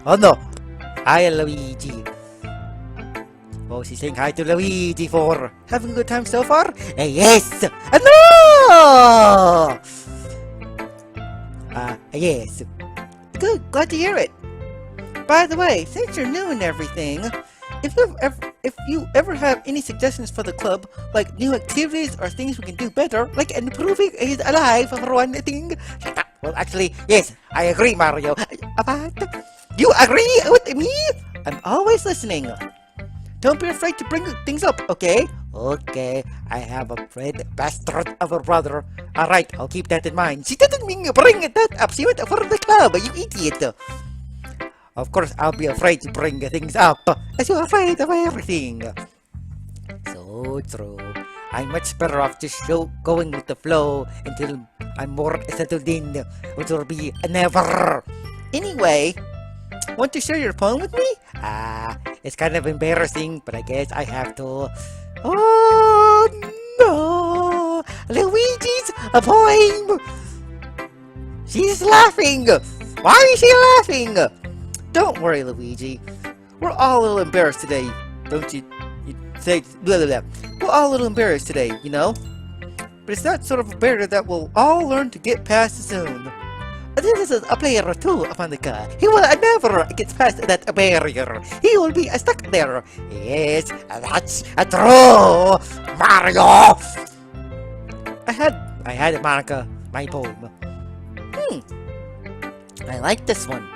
Oh no! Hi, Luigi. Oh, she's saying hi to Luigi for having a good time so far? Yes! No! Yes. Good, glad to hear it. By the way, since you're new and everything, if you ever have any suggestions for the club, like new activities or things we can do better, like improving his alive for one thing. Well, actually, yes, I agree, Mario. But you agree with me? I'm always listening. Don't be afraid to bring things up, okay? Okay, I have a friend, bastard of a brother. Alright, I'll keep that in mind. She didn't mean bring that up. She went for the club, you idiot. Of course, I'll be afraid to bring things up, as you're afraid of everything. So true. I'm much better off just going with the flow until I'm more settled in, which will be never. Anyway, want to share your poem with me? It's kind of embarrassing, but I guess I have to. Oh no! Luigi's a poem! She's laughing! Why is she laughing? Don't worry, Luigi. We're all a little embarrassed today, don't you? You say blah blah blah. We're all a little embarrassed today, you know? But it's that sort of a barrier that we'll all learn to get past soon. This is a player too, Monica. He will never get past that barrier. He will be stuck there. Yes, that's true, Mario. I had Monica, my poem. I like this one.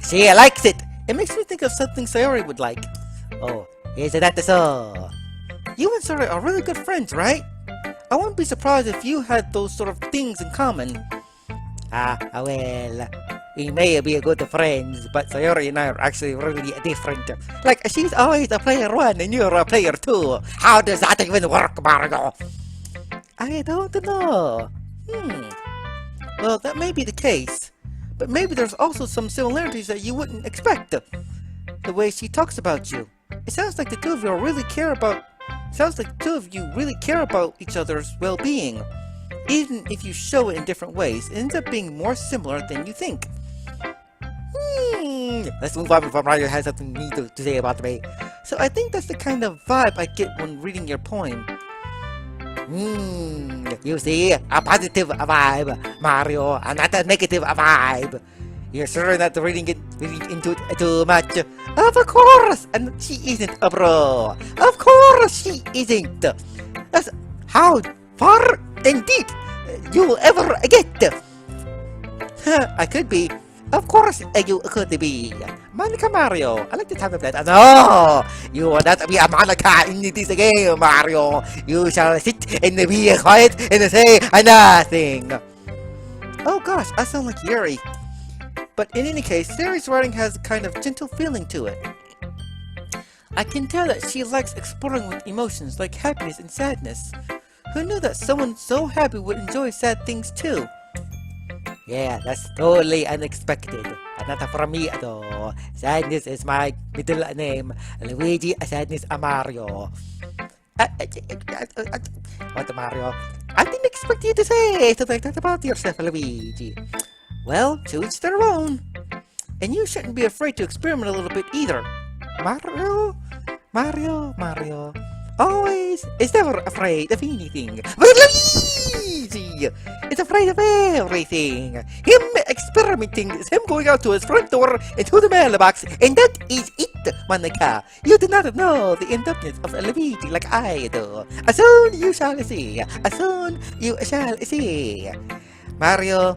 She likes it. It makes me think of something Sayori would like. Oh, isn't that so? You and Sayori are really good friends, right? I wouldn't be surprised if you had those sort of things in common. Well, we may be good friends, but Sayori and I are actually really different. Like, she's always a player 1 and you're a player 2. How does that even work, Mario? I don't know. Well, that may be the case. But maybe there's also some similarities that you wouldn't expect. The way she talks about you. It sounds like the two of you really care about each other's well-being. Even if you show it in different ways, it ends up being more similar than you think. Let's move on before Mario has something neat to say about me. So I think that's the kind of vibe I get when reading your poem. You see, a positive vibe, Mario, and not a negative vibe. You're sure not reading into it too much? Of course, and she isn't, bro. Of course she isn't. That's how far indeed you'll ever get. I could be. Of course you could be. Monica Mario, I like the time of that. No! You will not be a Monica in this game, Mario. You shall sit and be quiet and say nothing. Oh gosh, I sound like Yuri. But in any case, Yuri's writing has a kind of gentle feeling to it. I can tell that she likes exploring with emotions like happiness and sadness. Who knew that someone so happy would enjoy sad things too? Yeah, that's totally unexpected. Not from me though. Sadness is my middle name. Luigi, Sadness, Mario. What, Mario? I didn't expect you to say something like that about yourself, Luigi. Well, to each their own. And you shouldn't be afraid to experiment a little bit either. Mario. Always is never afraid of anything. But Luigi is afraid of everything. Him experimenting is him going out to his front door and to the mailbox, and that is it, Monica. You do not know the in-depthness of Luigi like I do. Soon you shall see. Soon you shall see. Mario,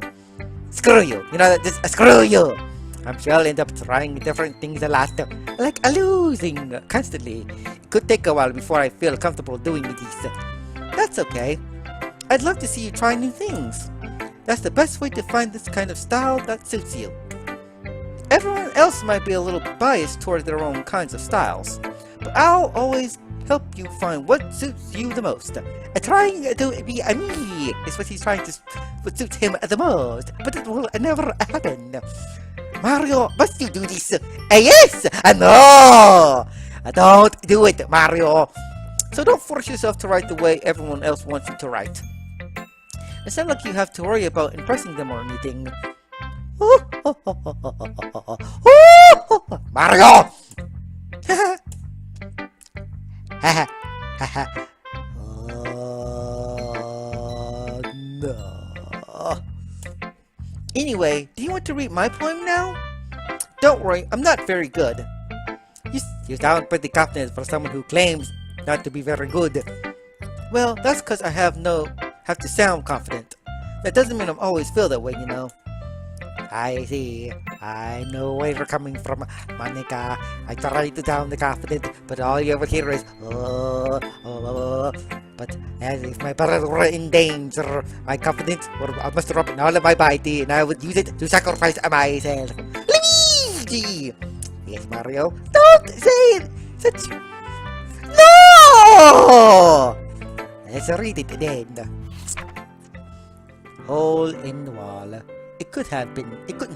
screw you. You know, just screw you. I'm sure I'll end up trying different things a lot, like losing constantly. It could take a while before I feel comfortable doing this. That's okay. I'd love to see you try new things. That's the best way to find this kind of style that suits you. Everyone else might be a little biased toward their own kinds of styles, but I'll always help you find what suits you the most. Trying to be a me is what he's trying to what suits him the most, but it will never happen. Mario, must you do this? Yes! No! Don't do it, Mario. So don't force yourself to write the way everyone else wants you to write. It's not like you have to worry about impressing them or anything. Mario! No. Anyway, do you want to read my poem now? Don't worry, I'm not very good. You sound pretty confident for someone who claims not to be very good. Well, that's because I have to sound confident. That doesn't mean I'm always feel that way, you know. I see. I know where you're coming from, Monica. I try to sound confident, but all you ever hear is, But as if my brother were in danger, my confidence must drop in all of my body, and I would use it to sacrifice myself. Luigi! Yes, Mario? Don't say such... No! Let's read it then. Hole in the wall. It couldn't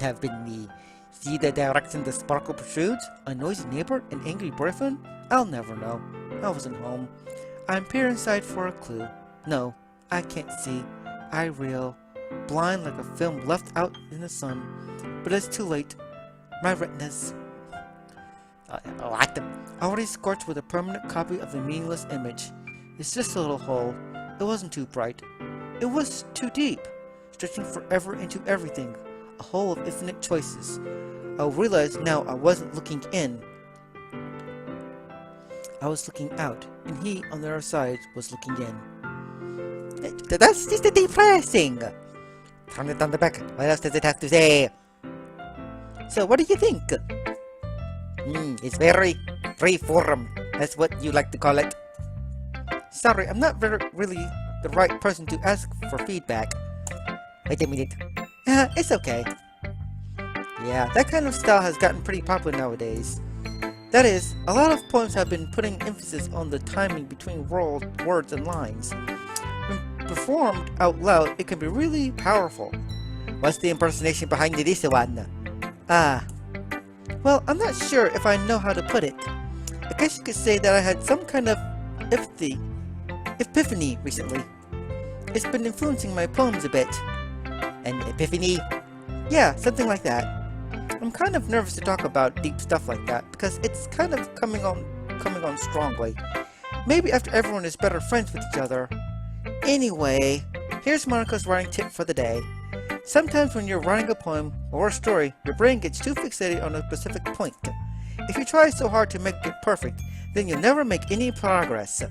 have been me. See the direction the sparkle protrudes? A noisy neighbor? An angry boyfriend? I'll never know. I wasn't home. I'm peering inside for a clue. No, I can't see. I reel, blind like a film left out in the sun. But it's too late. My retinas already scorched with a permanent copy of the meaningless image. It's just a little hole. It wasn't too bright. It was too deep, stretching forever into everything. A hole of infinite choices. I realized now I wasn't looking in. I was looking out, and he, on the other side, was looking in. That's just depressing. Turn it on the back. What else does it have to say? So, what do you think? It's very free-form. That's what you like to call it. Sorry, I'm not really the right person to ask for feedback. Wait a minute. It's okay. Yeah, that kind of style has gotten pretty popular nowadays. That is, a lot of poems have been putting emphasis on the timing between words and lines. When performed out loud, it can be really powerful. What's the impersonation behind this one? Well, I'm not sure if I know how to put it. I guess you could say that I had some kind of epiphany recently. It's been influencing my poems a bit. An epiphany? Yeah, something like that. I'm kind of nervous to talk about deep stuff like that because it's kind of coming on strongly. Maybe after everyone is better friends with each other. Anyway, here's Monica's writing tip for the day. Sometimes when you're writing a poem or a story, your brain gets too fixated on a specific point. If you try so hard to make it perfect, then you'll never make any progress.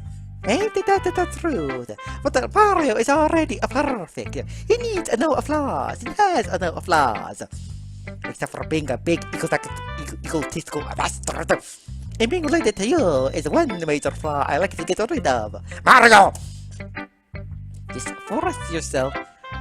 Ain't that the truth? But Mario is already perfect. He needs no flaws. He has no flaws. Except for being a big egotistical bastard. And being related to you is one major flaw I like to get rid of. Mario! Just force yourself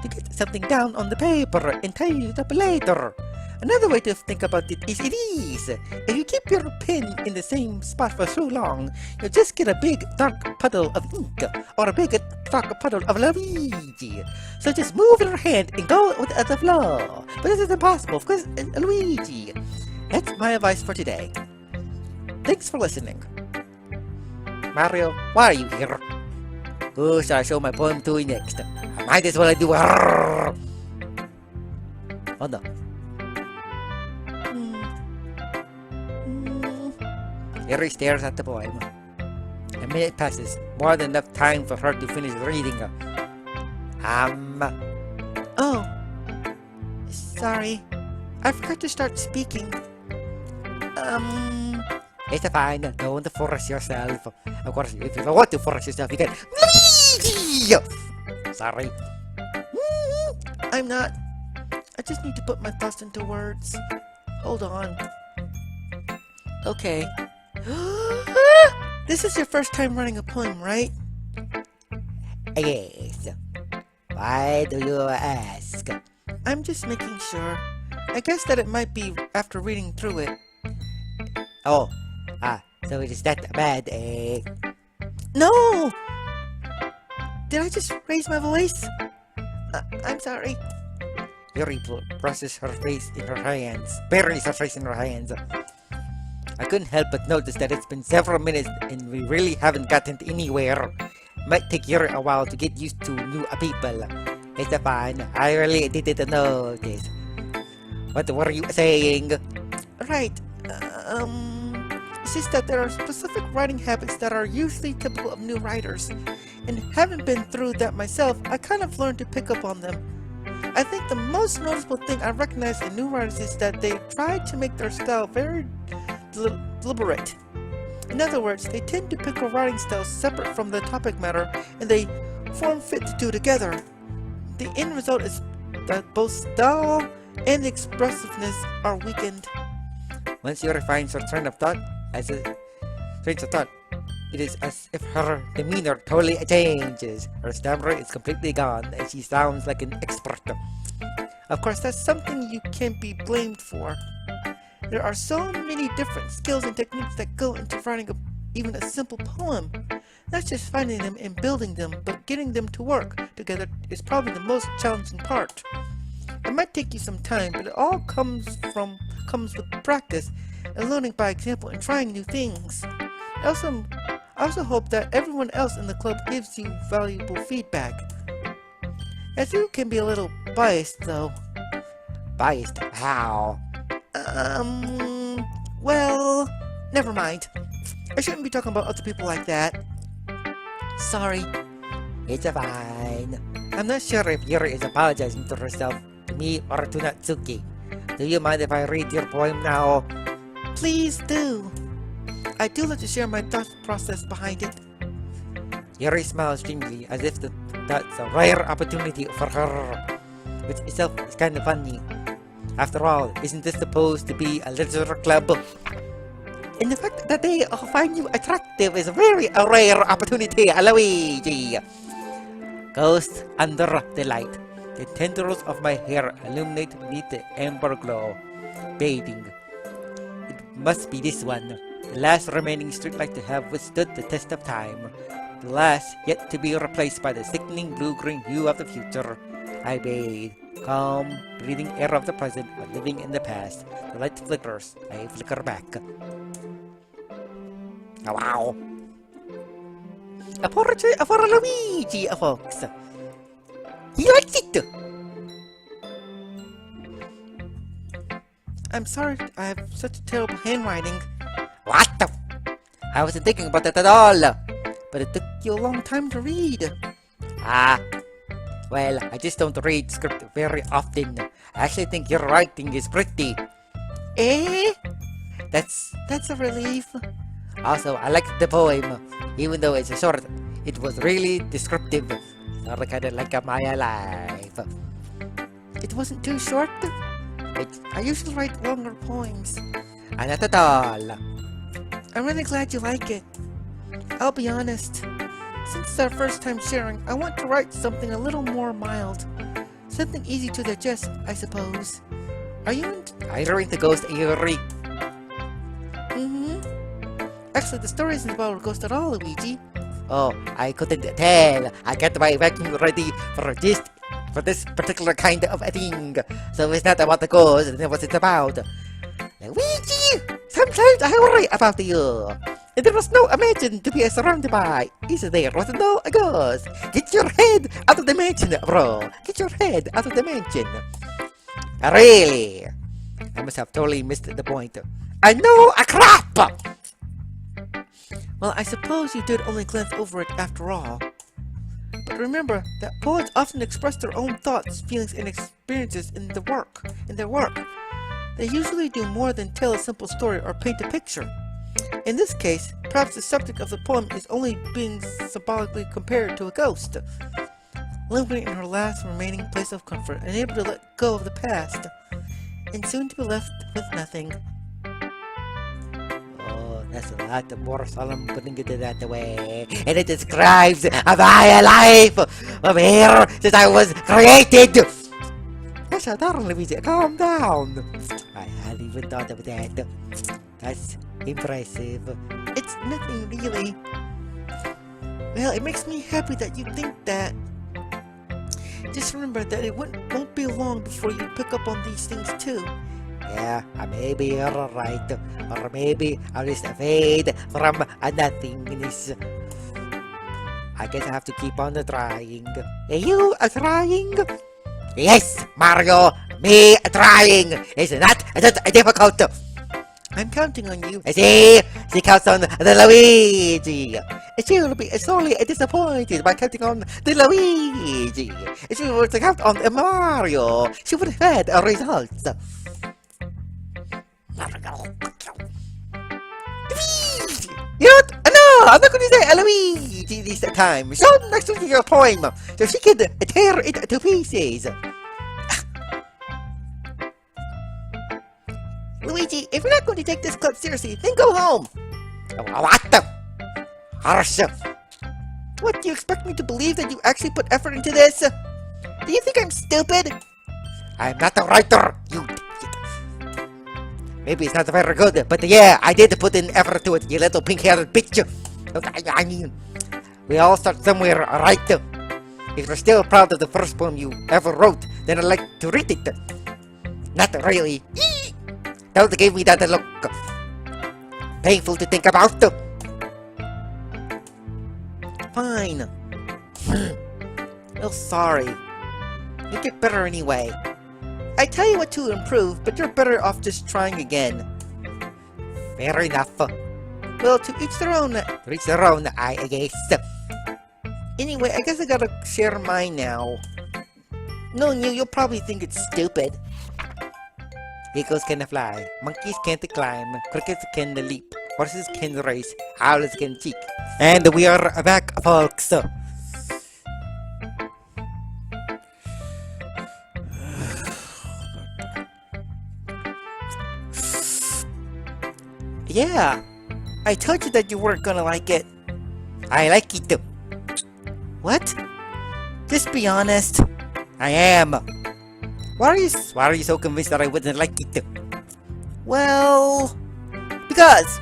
to get something down on the paper and tie it up later. Another way to think about it is if you keep your pen in the same spot for so long, you'll just get a big dark puddle of ink or a big dark puddle of Luigi. So just move your hand and go with the flow. But this is impossible because Luigi. That's my advice for today. Thanks for listening. Mario, why are you here? Who shall I show my poem to next? I might as well do a... Oh no. Harry stares at the poem. A minute passes, more than enough time for her to finish reading. Oh, sorry. I forgot to start speaking. It's fine. Don't force yourself. Of course, if you want to force yourself, you can. Sorry. I'm not. I just need to put my thoughts into words. Hold on. Okay. This is your first time writing a poem, right? Yes. Why do you ask? I'm just making sure. I guess that it might be after reading through it. Oh, so it is that bad, eh? No! Did I just raise my voice? I'm sorry. Yuri presses her face in her hands, buries her face in her hands. I couldn't help but notice that it's been several minutes and we really haven't gotten anywhere. Might take Yuri a while to get used to new people. It's fine. I really didn't notice. What were you saying? Right. It's just that there are specific writing habits that are usually typical of new writers, and having been through that myself, I kind of learned to pick up on them. I think the most noticeable thing I recognize in new writers is that they try to make their style very deliberate. In other words, they tend to pick a writing style separate from the topic matter, and they form fit the two together. The end result is that both style and expressiveness are weakened. Once you refine her train of thought, it is as if her demeanor totally changes. Her stammer is completely gone, and she sounds like an expert. Of course, that's something you can't be blamed for. There are so many different skills and techniques that go into writing even a simple poem. Not just finding them and building them, but getting them to work together is probably the most challenging part. It might take you some time, but it all comes with practice and learning by example and trying new things. I also hope that everyone else in the club gives you valuable feedback. As you can be a little biased, though. Biased? How? Well, never mind. I shouldn't be talking about other people like that. Sorry. It's fine. I'm not sure if Yuri is apologizing to herself, to me, or to Natsuki. Do you mind if I read your poem now? Please do. I do like to share my thought process behind it. Yuri smiles strangely, as if that's a rare opportunity for her, which itself is kind of funny. After all, isn't this supposed to be a literature club? And the fact that they find you attractive is a very rare opportunity, Luigi. Ghost under the light. The tendrils of my hair illuminate beneath the amber glow. Bathing. It must be this one. The last remaining streetlight to have withstood the test of time. The last yet to be replaced by the sickening blue-green hue of the future. I bathe. Calm, breathing air of the present, but living in the past. The light flickers. I flicker back. Oh, wow. A portrait for Luigi, folks. He likes it. I'm sorry I have such terrible handwriting. What the? I wasn't thinking about that at all. But it took you a long time to read. Well, I just don't read script very often. I actually think your writing is pretty. Eh? That's a relief. Also, I liked the poem. Even though it's short, it was really descriptive. Sort of kind of like my life. It wasn't too short. I usually write longer poems. Not at all. I'm really glad you like it. I'll be honest. Since it's our first time sharing, I want to write something a little more mild. Something easy to digest, I suppose. Are you Are into Ghost Yuri? Mm-hmm. Actually, the story isn't about a ghost at all, Luigi. Oh, I couldn't tell. I got my vacuum ready for this particular kind of a thing. So it's not about the ghost, and what it's about. Luigi! Sometimes I worry about you. And there was no imagine to be surrounded by. There was no ghost. Get your head out of the mansion, bro. Get your head out of the mansion. Really? I must have totally missed the point. I know a crap! Well, I suppose you did only glance over it after all. But remember that poets often express their own thoughts, feelings, and experiences in their work. They usually do more than tell a simple story or paint a picture. In this case, perhaps the subject of the poem is only being symbolically compared to a ghost, lingering in her last remaining place of comfort, unable to let go of the past, and soon to be left with nothing. Oh, that's a lot more solemn putting it that way. And it describes my life of here since I was created. Gosh, darling Luigi, calm down. I hadn't even thought of that. That's impressive. It's nothing really. Well, it makes me happy that you think that. Just remember that it won't be long before you pick up on these things too. Yeah, maybe you're right. Or maybe I'll just fade from nothingness. I guess I have to keep on trying. Are you trying? Yes, Mario! Me trying is not that difficult. I'm counting on you. See, she counts on the Luigi. She will be sorely disappointed by counting on the Luigi. If she were to count on the Mario, she would have had a result. You know what? No, I'm not going to say Luigi this time. Show next to your poem so she can tear it to pieces. Luigi, if you're not going to take this club seriously, then go home. What the? Harsh. What, do you expect me to believe that you actually put effort into this? Do you think I'm stupid? I'm not a writer, you idiot. Maybe it's not very good, but yeah, I did put in effort to it, you little pink-haired bitch. I mean, we all start somewhere, right? If you're still proud of the first poem you ever wrote, then I'd like to read it. Not really. Don't give me that look. Painful to think about. Fine. Oh, sorry. You get better anyway. I tell you what to improve, but you're better off just trying again. Fair enough. Well, to each their own. Reach their own, I guess. Anyway, I guess I gotta share mine now. Knowing you, you'll probably think it's stupid. Eagles can fly, monkeys can't climb, crickets can leap, horses can race, owls can cheek. And we are back, folks. Yeah, I told you that you weren't gonna like it. I like it. What? Just be honest. I am. Why are you so convinced that I wouldn't like it? Well, because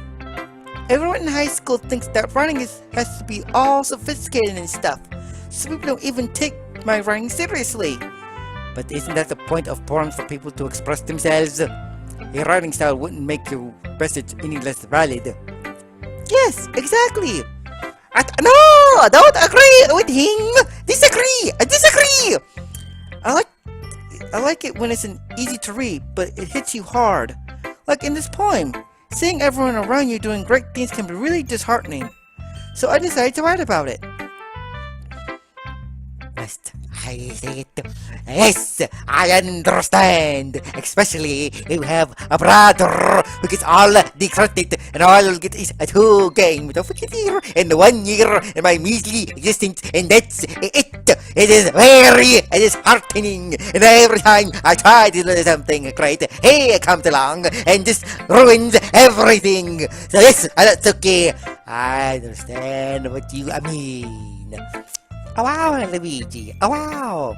everyone in high school thinks that writing has to be all sophisticated and stuff, so people don't even take my writing seriously. But isn't that the point of porn, for people to express themselves? Your writing style wouldn't make your message any less valid. Yes, exactly. No, don't agree with him. Disagree. I disagree. I like it when it's an easy to read, but it hits you hard. Like in this poem, seeing everyone around you doing great things can be really disheartening. So I decided to write about it. Must I say it? Yes, I understand. Especially if you have a brother who gets all the credit and all you get is a 2 game. Don't forget here in 1 year in my measly existence, and that's it. It is very disheartening. And every time I try to do something great, he comes along and just ruins everything. So yes, that's okay. I understand what you mean. Oh wow, Luigi. Oh wow.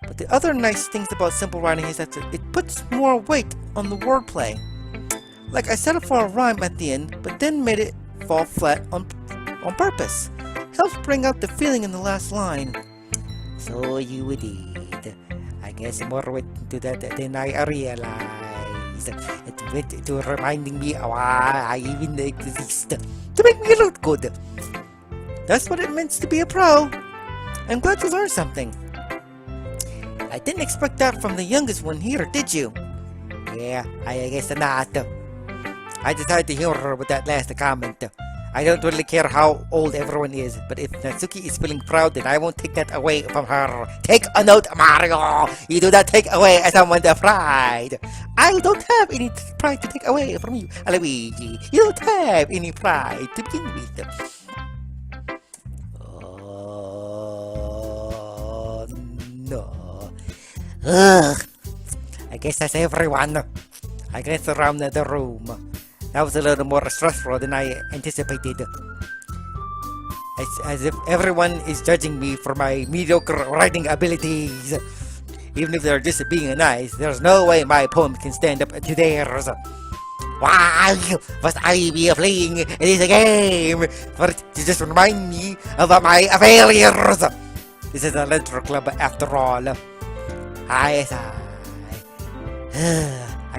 But the other nice things about simple writing is that it puts more weight on the wordplay. Like I set it for a rhyme at the end, but then made it fall flat on purpose. Helps bring out the feeling in the last line. So you did. I guess more weight to that than I realized. It went to reminding me why I even exist. To make me look good. That's what it means to be a pro. I'm glad you learned something. I didn't expect that from the youngest one here, did you? Yeah, I guess not. I decided to humor her with that last comment. I don't really care how old everyone is, but if Natsuki is feeling proud, then I won't take that away from her. Take a note, Mario! You do not take away someone's pride! I don't have any pride to take away from you, Luigi. You don't have any pride to begin with. No. Ugh. I guess that's everyone. I glanced around the room. That was a little more stressful than I anticipated. As if everyone is judging me for my mediocre writing abilities. Even if they're just being nice, there's no way my poem can stand up to theirs. Why must I be playing this game? For it to just remind me of my failures. This is a letter club after all. I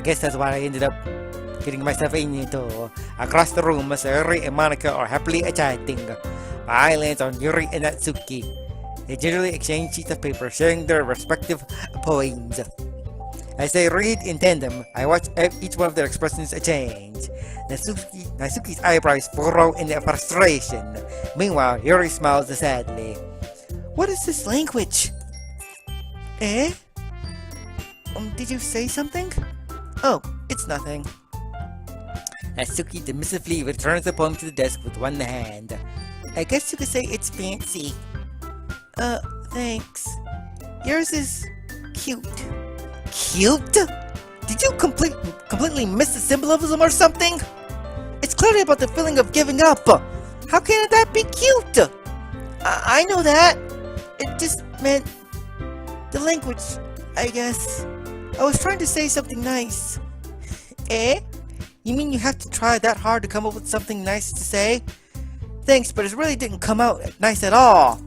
guess that's why I ended up getting myself into. Across the room, Yuri and Monica are happily chatting. My eye lands on Yuri and Natsuki. They generally exchange sheets of paper, sharing their respective poems. As they read in tandem, I watch each one of their expressions change. Natsuki's eyebrows furrow in frustration. Meanwhile, Yuri smiles sadly. What is this language? Eh? Did you say something? Oh, it's nothing. Natsuki dismissively returns the poem to the desk with one hand. I guess you could say it's fancy. Thanks. Yours is cute. Cute? Did you completely miss the symbolism or something? It's clearly about the feeling of giving up. How can that be cute? I know that. It just meant the language, I guess. I was trying to say something nice. Eh? You mean you have to try that hard to come up with something nice to say? Thanks, but it really didn't come out nice at all.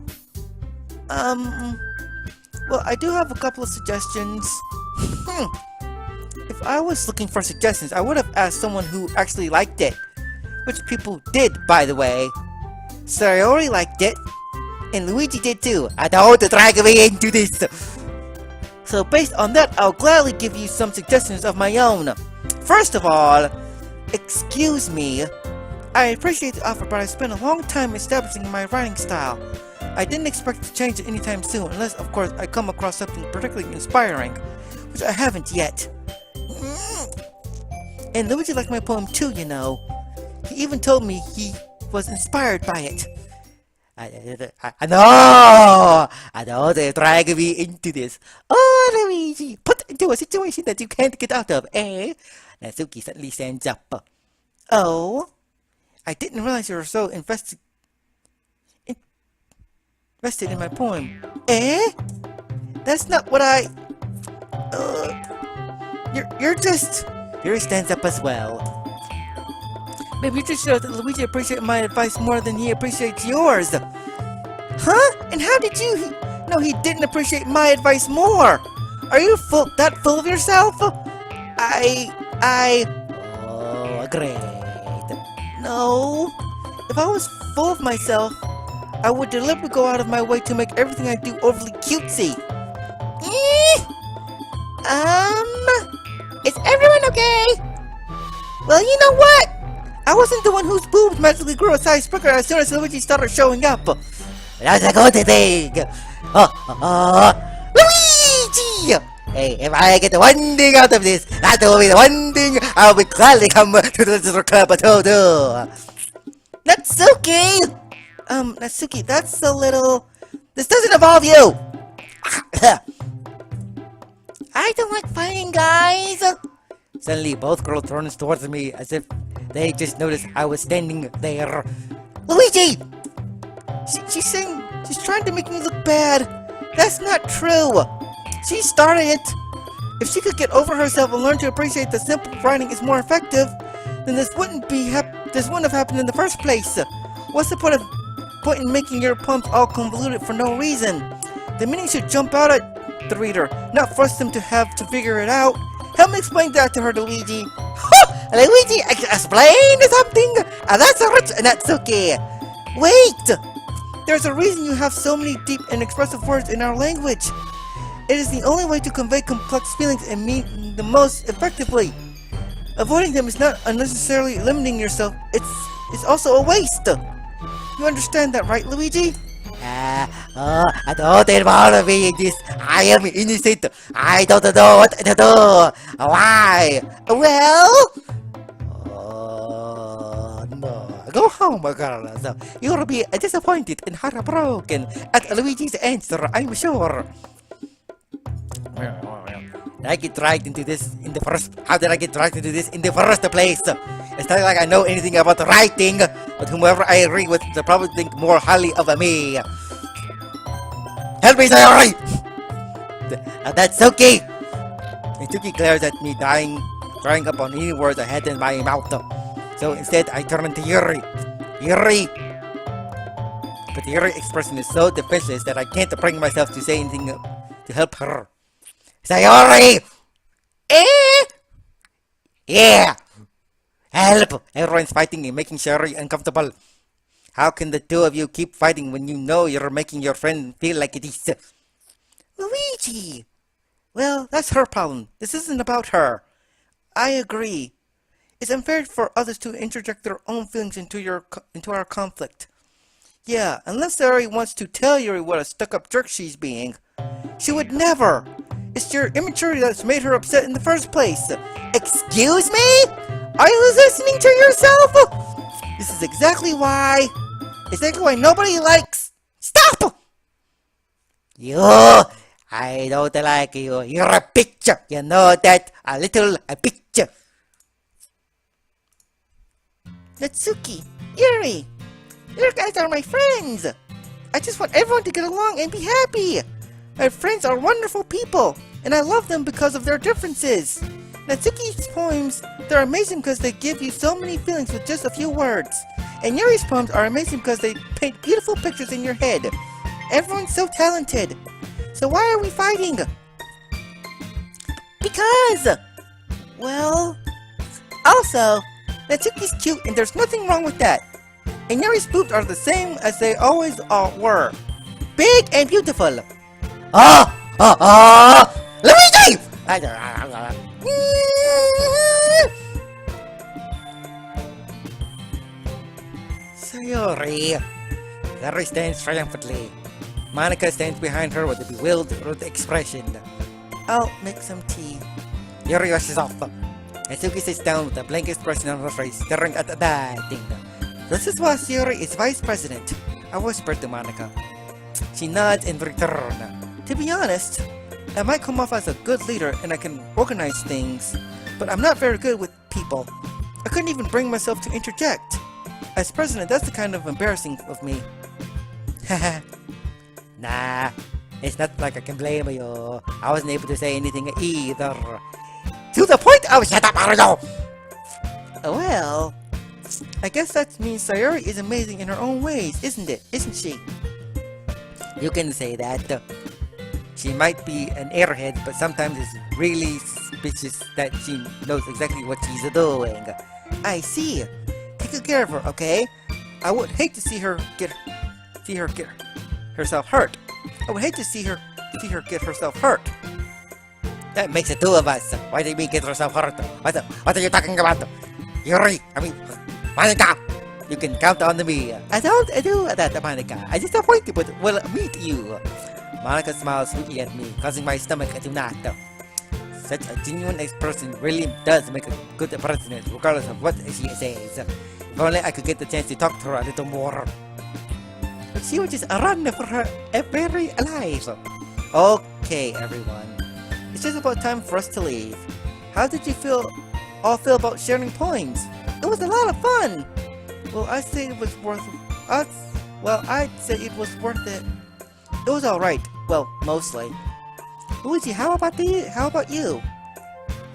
Well, I do have a couple of suggestions. If I was looking for suggestions, I would have asked someone who actually liked it. Which people did, by the way. Sayori liked it, and Luigi did too. I don't want to drag me into this. So based on that, I'll gladly give you some suggestions of my own. First of all, excuse me. I appreciate the offer, but I spent a long time establishing my writing style. I didn't expect to change it anytime soon, unless, of course, I come across something particularly inspiring, which I haven't yet. And Luigi liked my poem too, you know. He even told me he was inspired by it. No! I don't want to drag me into this. Oh, Luigi, put into a situation that you can't get out of, eh? Natsuki suddenly stands up. Oh? I didn't realize you were so invested in my poem. Eh? That's not what I... You're just... Yuri stands up as well. Maybe you just should that Luigi appreciate my advice more than he appreciates yours. Huh? And how did you... No, he didn't appreciate my advice more. Are you that full of yourself? Oh, great. No. If I was full of myself, I would deliberately go out of my way to make everything I do overly cutesy. Is everyone okay? Well, you know what? I wasn't the one whose boobs magically grew a size bigger as soon as Luigi started showing up. That's a good thing. Luigi! Hey, if I get one thing out of this, that will be the one thing I'll be gladly come to the little club to do. Natsuki! Natsuki, that's a little... This doesn't involve you! I don't like fighting, guys! Suddenly, both girls turn towards me as if they just noticed I was standing there. Luigi! She's saying... She's trying to make me look bad. That's not true. She started it. If she could get over herself and learn to appreciate that simple writing is more effective, then this wouldn't have happened in the first place. What's the point in making your poems all convoluted for no reason? The meaning should jump out at the reader, not force them to have to figure it out. Help me explain that to her, Luigi. Luigi, explain something? That's rich, Natsuki. Wait! There's a reason you have so many deep and expressive words in our language. It is the only way to convey complex feelings and mean the most effectively. Avoiding them is not unnecessarily limiting yourself. It's also a waste. You understand that, right, Luigi? Don't involve me in this. I am innocent. I don't know what to do. Why? Well... No. Go home, girls. You'll be disappointed and heartbroken at Luigi's answer, I'm sure. How did I get dragged into this in the first place? It's not like I know anything about writing, but whomever I agree with, they'll probably think more highly of me. Help me, Sayori! That's okay! Mitsuki glares at me, drying up on any words I had in my mouth. So instead, I turn to Yuri. Yuri! But Yuri's expression is so defenseless that I can't bring myself to say anything to help her. Sayori! Eh? Yeah! Help! Everyone's fighting and making Sayori uncomfortable. How can the two of you keep fighting when you know you're making your friend feel like it is? Luigi! Well, that's her problem. This isn't about her. I agree. It's unfair for others to interject their own feelings into our conflict. Yeah, unless Sayori wants to tell Yuri what a stuck-up jerk she's being. She would never! It's your immaturity that's made her upset in the first place. Excuse me? Are you listening to yourself? This is exactly why nobody likes... Stop! You, I don't like you. You're a bitch. You know that? A bitch. Natsuki, Yuri, you guys are my friends. I just want everyone to get along and be happy. My friends are wonderful people, and I love them because of their differences. Natsuki's poems, they're amazing because they give you so many feelings with just a few words. And Yuri's poems are amazing because they paint beautiful pictures in your head. Everyone's so talented. So why are we fighting? Because! Well... Also, Natsuki's cute and there's nothing wrong with that. And Yuri's boobs are the same as they always were. Big and beautiful. Luigi! Sayori. Sayori stands triumphantly. Monica stands behind her with a bewildered expression. I'll make some tea. Yuri rushes off. Natsuki sits down with a blank expression on her face, staring at that thing. This is why Yuri is vice president. I whispered to Monica. She nods in return. To be honest, I might come off as a good leader and I can organize things, but I'm not very good with people. I couldn't even bring myself to interject. As president, that's the kind of embarrassing of me. Haha. Nah, it's not like I can blame you. I wasn't able to say anything either. To the point of shut up, Mario! Well, I guess that means Sayori is amazing in her own ways, isn't it? Isn't she? You can say that. She might be an airhead, but sometimes it's really suspicious that she knows exactly what she's doing. I see. Take good care of her, okay? I would hate to see her get herself hurt. I would hate to see her get herself hurt. That makes it two of us. Why did we get herself hurt? What are you talking about? Yuri, Monica! You can count on me. I don't do that, Monica. I just appointed but will meet you. Monica smiles sweetly at me, causing my stomach to knot. Such a genuine person really does make a good president, regardless of what she says. If only I could get the chance to talk to her a little more. But she would just run for her very life. Okay, everyone. It's just about time for us to leave. How did you all feel about sharing poems? It was a lot of fun. Well, I'd say it was worth it. It was alright. Well, mostly. Luigi, how about you?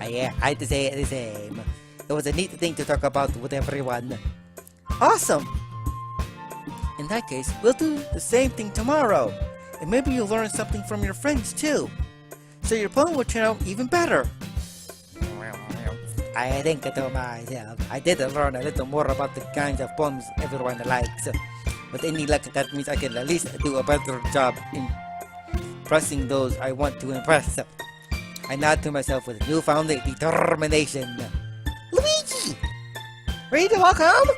Yeah, I'd say the same. It was a neat thing to talk about with everyone. Awesome! In that case, we'll do the same thing tomorrow. And maybe you'll learn something from your friends too. So your poem will turn out even better. I think to myself, I did learn a little more about the kinds of poems everyone likes. With any luck, that means I can at least do a better job in impressing those I want to impress. I nod to myself with newfound determination. Luigi! Ready to walk home?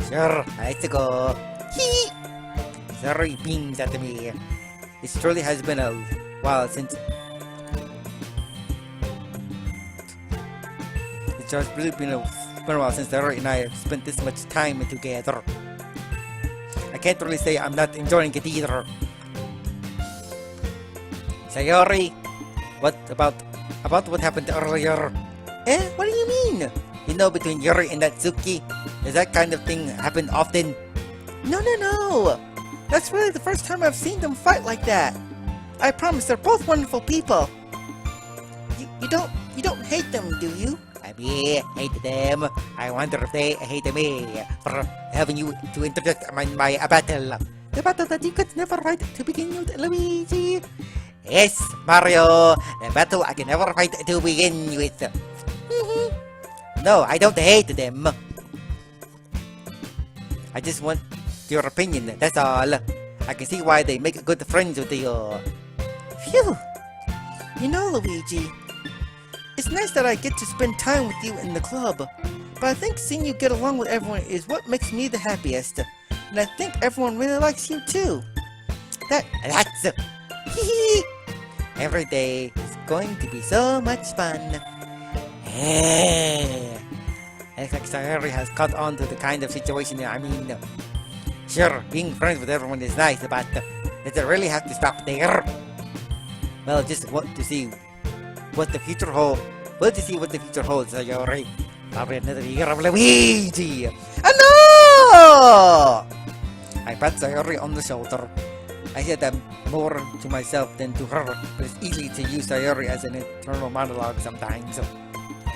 Sure, let's go. Hee! Sorry beams at me. It surely has been a while since... It's just really been a while since Sayori and I have spent this much time together. I can't really say I'm not enjoying it either. Sayori, what about what happened earlier? What do you mean? You know, between Yuri and Natsuki, does that kind of thing happen often? No. That's really the first time I've seen them fight like that. I promise they're both wonderful people. You don't hate them, do you? I hate them. I wonder if they hate me for having you to interject my battle. The battle that you could never fight to begin with, Luigi. Yes, Mario. The battle I can never fight to begin with. No, I don't hate them. I just want your opinion, that's all. I can see why they make good friends with you. Phew. You know, Luigi, it's nice that I get to spend time with you in the club, but I think seeing you get along with everyone is what makes me the happiest. And I think everyone really likes you too. That's hee. Every day is going to be so much fun. Hey. Looks like Sayori has caught on to the kind of situation. I mean, sure, being friends with everyone is nice, but does it really have to stop there? Well, just want to see what the future holds. Well, to see what the future holds, Sayori. Probably another year of Luigi. Oh no! I pat Sayori on the shoulder. I said that more to myself than to her, but it's easy to use Sayori as an internal monologue sometimes.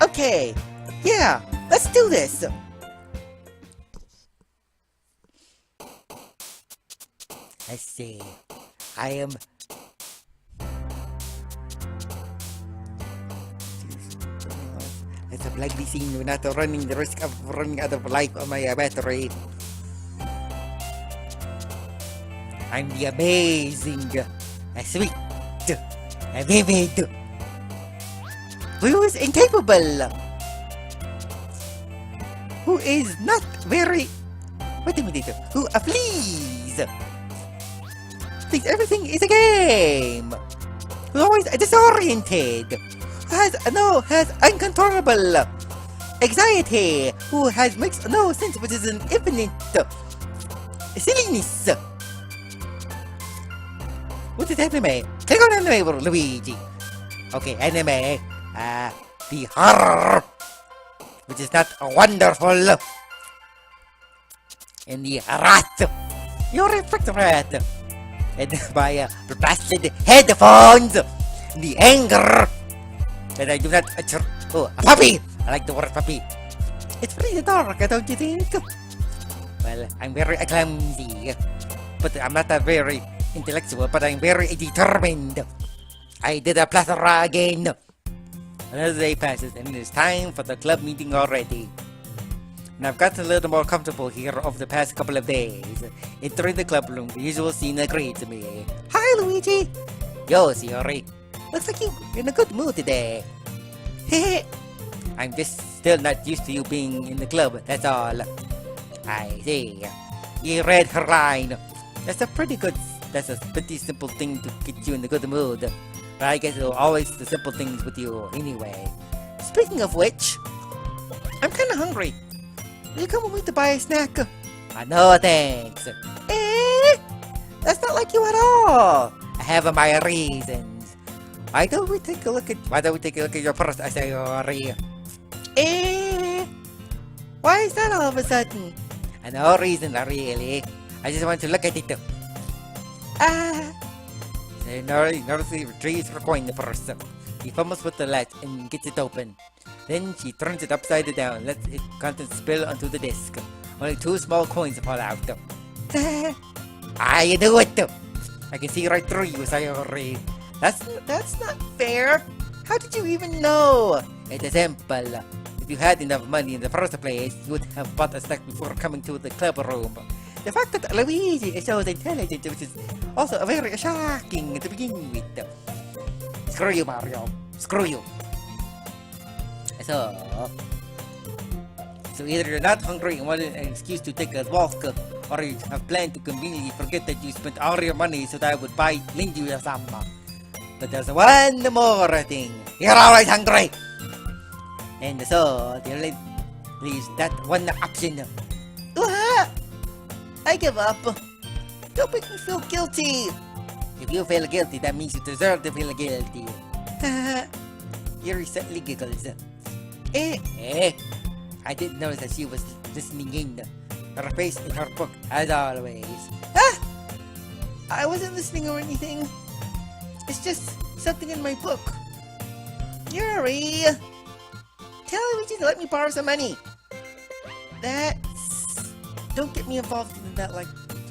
Okay, yeah, let's do this. Let's see. I am. It's a bloody scene. We're not running the risk of running out of life on my battery. I'm the amazing, sweet, vivid, Who is incapable? Who is not very... Wait a minute. Who please? Thinks everything is a game. Who's always disoriented. Who has uncontrollable anxiety. Who makes no sense, which is an infinite silliness. What is anime? Click on anime for Luigi. Okay, anime. The horror, which is not wonderful. And the rat. Your refrigerator. And my blasted headphones. The anger. And I do not. Oh, a puppy. I like the word puppy. It's pretty dark, don't you think? Well, I'm very clumsy. But I'm not a very intellectual, but I'm very determined. I did a plethora again. Another day passes, and it is time for the club meeting already. And I've gotten a little more comfortable here over the past couple of days. Entering the club room, the usual scene greets me. Hi, Luigi. Yo, Sayori. Looks like you're in a good mood today. Hehe. I'm just still not used to you being in the club, that's all. I see. You read her line. That's a pretty simple thing to get you in a good mood. But I guess it'll always the simple things with you anyway. Speaking of which, I'm kinda hungry. Will you come with me to buy a snack? No thanks. That's not like you at all. I have my reasons. Why don't we take a look at your purse, Sayori? Why is that all of a sudden? No reason, really. I just want to look at it. Dorothy retrieves her coin purse. He fumbles with the latch and gets it open. Then she turns it upside down, lets its contents spill onto the disc. Only 2 small coins fall out. You do it! I can see right through you, Sayori. That's not fair. How did you even know? It is simple. If you had enough money in the first place, you would have bought a snack before coming to the club room. The fact that Luigi is so intelligent, which is also very shocking to begin with. Screw you, Mario. Screw you. So either you're not hungry and want an excuse to take a walk, or you have planned to conveniently forget that you spent all your money so that I would lend you some. But there's one more thing. You're always hungry. And so, there leaves that one option. I give up. Don't make me feel guilty. If you feel guilty, that means you deserve to feel guilty. Yuri suddenly giggles. I didn't notice that she was listening in. Her face in her book, as always. I wasn't listening or anything. It's just something in my book. Yuri! Tell Luigi to let me borrow some money. Don't get me involved in that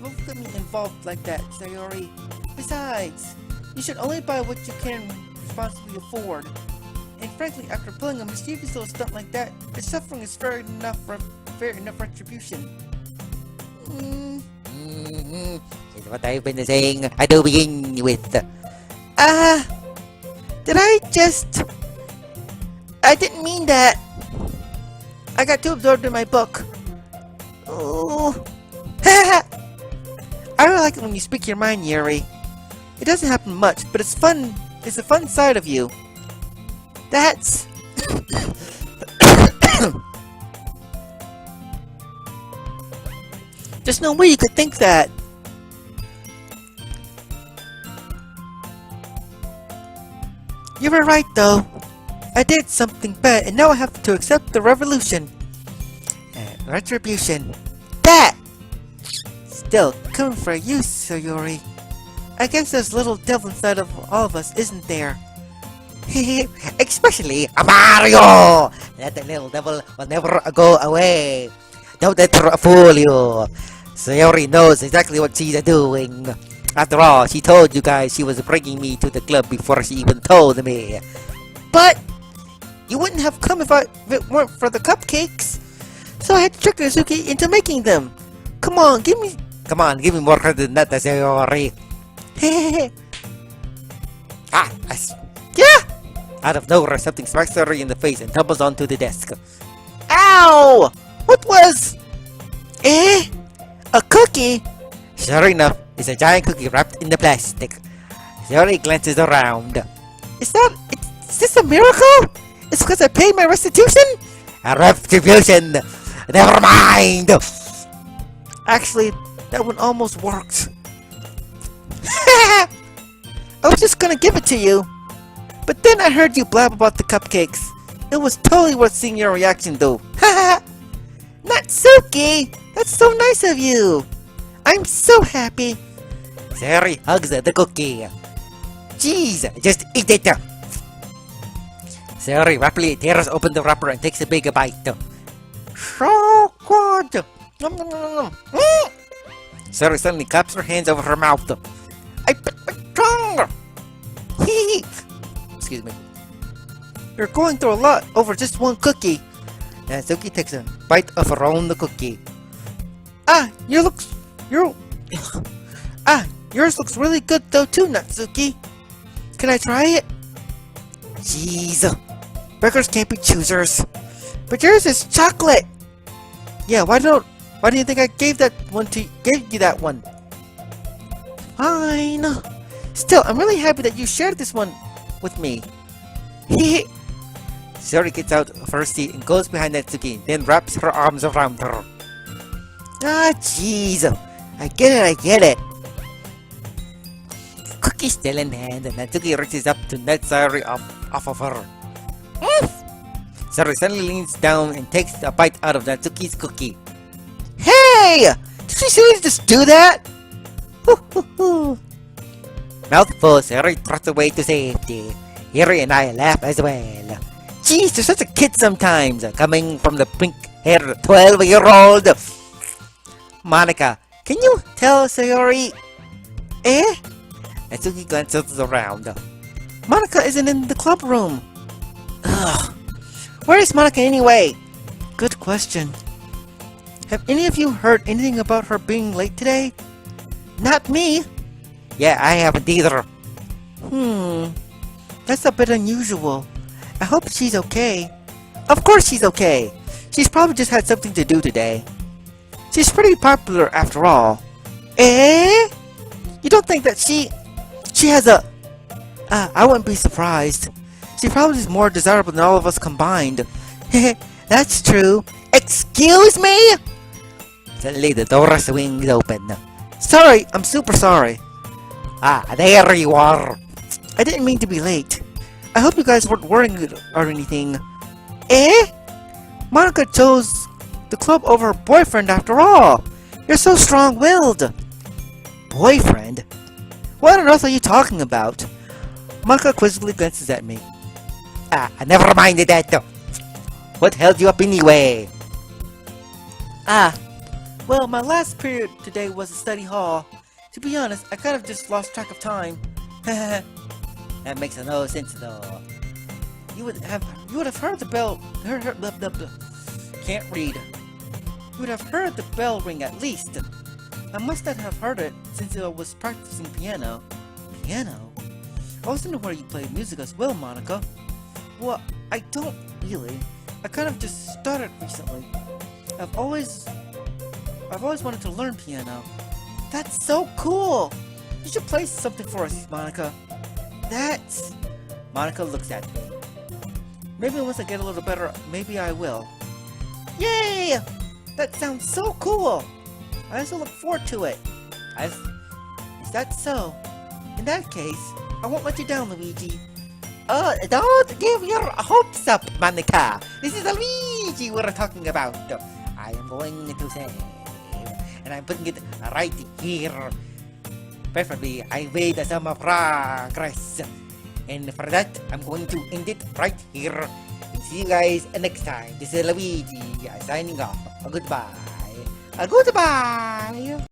Don't get me involved like that, Sayori. Besides, you should only buy what you can responsibly afford. And frankly, after pulling a mischievous little stunt like that, the suffering is fair enough retribution. Is what I've been saying. I do begin with. The Did I just... I didn't mean that. I got too absorbed in my book. Oh. I really like it when you speak your mind, Yuri. It doesn't happen much, but it's fun. It's a fun side of you. That's... There's no way you could think that. You were right, though. I did something bad, and now I have to accept the revolution. Retribution. That! Still, coming for you, Sayori. I guess there's a little devil inside of all of us, isn't there? Especially Mario! That little devil will never go away. Don't let her fool you. Sayori knows exactly what she's doing. After all, she told you guys she was bringing me to the club before she even told me. But you wouldn't have come if it weren't for the cupcakes. So I had to trick Azuki into making them. Come on, give me more credit than that, Sayori. Yeah! Out of nowhere, something smacks her in the face and tumbles onto the desk. Ow! What was... A cookie? Sure enough, it's a giant cookie wrapped in the plastic. Sayori glances around. Is this a miracle? It's because I paid my restitution? A retribution! Never mind! Actually, that one almost worked. I was just gonna give it to you. But then I heard you blab about the cupcakes. It was totally worth seeing your reaction though. Natsuki! That's so nice of you! I'm so happy! Sayori hugs the cookie. Jeez, just eat it! Sayori rapidly tears open the wrapper and takes a big bite. So good! Nom, nom, nom, nom. Sayori suddenly claps her hands over her mouth. I bit my tongue! Excuse me. You're going through a lot over just one cookie. Natsuki takes a bite of her own cookie. Yours looks really good though too, Natsuki. Can I try it? Jeez, beggars can't be choosers. But yours is chocolate. Yeah, why do you think I gave you that one? Fine. Still, I'm really happy that you shared this one with me. Sayori gets out of her seat and goes behind Natsuki, then wraps her arms around her. Jeez. I get it. Cookie still in hand, and Natsuki reaches up to nudge Sayori off of her. Sayori suddenly leans down and takes a bite out of Natsuki's cookie. Hey! Did you seriously just do that? Mouthful, Sayori trots away to safety. Yuri and I laugh as well. Jeez, you're such a kid sometimes, coming from the pink-haired 12-year-old. Monica, can you tell Sayori? Natsuki glances around. Monica isn't in the club room. Ugh. Where is Monica anyway? Good question. Have any of you heard anything about her being late today? Not me. Yeah, I haven't either. That's a bit unusual. I hope she's okay. Of course she's okay. She's probably just had something to do today. She's pretty popular after all. You don't think that she has a... I wouldn't be surprised. She probably is more desirable than all of us combined. That's true. Excuse me? Suddenly the door swings open. Sorry, I'm super sorry. There you are. I didn't mean to be late. I hope you guys weren't worrying or anything. Monica chose the club over her boyfriend after all. You're so strong-willed. Boyfriend? What on earth are you talking about? Monica quizzically glances at me. Never mind that. What held you up anyway? Well, my last period today was a study hall. To be honest, I kind of just lost track of time. That makes no sense though. You would have heard the bell. Can't read. You would have heard the bell ring at least. I must not have heard it since I was practicing piano. Piano? I was wondering where you play music as well, Monica. Well, I don't really. I kind of just started recently. I've always wanted to learn piano. That's so cool! You should play something for us, Monica. That's... Monica looks at me. Maybe once I get a little better, maybe I will. Yay! That sounds so cool! I also look forward to it. Is that so? In that case, I won't let you down, Luigi. Don't give your hopes up, Monica. This is Luigi we're talking about. I am going to save, and I'm putting it right here. Preferably, I made some progress. And for that, I'm going to end it right here. And see you guys next time. This is Luigi signing off. Goodbye. Goodbye.